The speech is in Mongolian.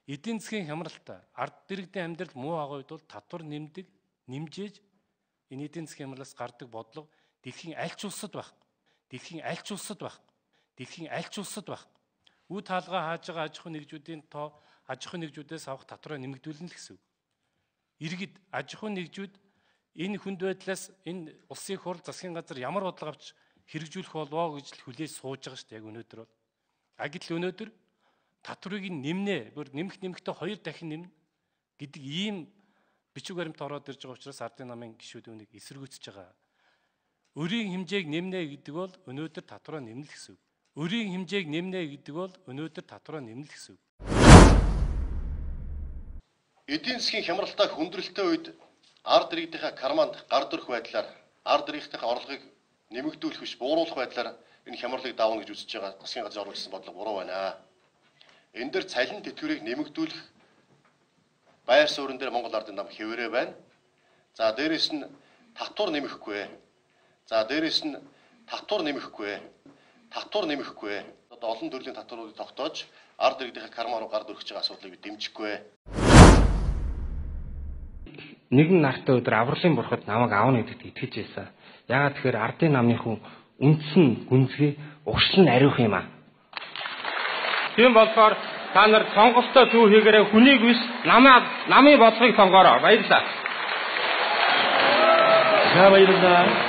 эдийн засгийн хямралтай ард иргэдийн амьдрал муу байгаа үед бол татвар нэмжээж энэ эдийн засгийн хямралаас гардаг бодлого дэлхийн аль ч улсад байхгүй. Дэлхийн аль ч улсад байхгүй. Дэлхийн аль ч улсад байхгүй. Үе таалгаа хааж байгаа аж ахуйн нэгжүүдийн тоо аж ахуйн нэгжүүдээс авах татвараа нэмэгдүүлнэ л гэсэн үг. Иргэд аж ахуйн нэгжүүд энэ хүнд байдлаас энэ улсын их хурл засгийн газар ямар бодлого авч хэрэгжүүлэх болов гэж л хүлээж сууж байгаа шүү дээ яг өнөөдөр бол. Гэтэл өнөөдөр татварыг нэмнэ, бүр нэмэхдээ 2 дахин нэмнэ гэдэг ийм бичиг баримт ороод ирж байгаа учраас ардын намын гишүүд үүнийг эсэргүүцэж байгаа. Өрийн хэмжээг нэмнэ гэдэг бол өнөөдөр татвараа нэмнэ л гэсэн үг. Өрийн хэмжээг нэмнэ гэдэг бол өнөөдөр татвараа нэмнэ л гэсэн үг. Эдийн засгийн хямралтай хүндрэлтэй үед ард иргэдийнхээ карманд гард өрөх байдлаар ард иргэдийнхээ орлогыг нэмэгдүүлэх биш бууруулах байдлаар энэ хямралыг давна гэж үзэж байгаа засгийн газар оруулсан бодлого буруу байна. Энэ дээр цалин тэтгэврийг нэмэгдүүлэх байр суурин дээр Монгол ардын нам хэвээрээ байна. За дээрэс нь татвар нэмэхгүй. За дээрэс нь татвар нэмэхгүй. Одоо олон төрлийн татваруудыг тогтоож ард иргэдийнхээ карман руу гард өргөж байгаа асуудлыг бид дэмжихгүй. Нэгэн нартай өдөр авралын бурхад намайг аавна гэдэгт итгэж байсан. Яагаад тэгэхээр ардын намынхын үндсэн гүнзгий угшил нь ариух юм аа. Тийм болохоор та нар сонголтоо зөв хийгээрэй. Хүнийг биш намын бодлогыг сонгоорой. Баярлалаа. За баярлалаа.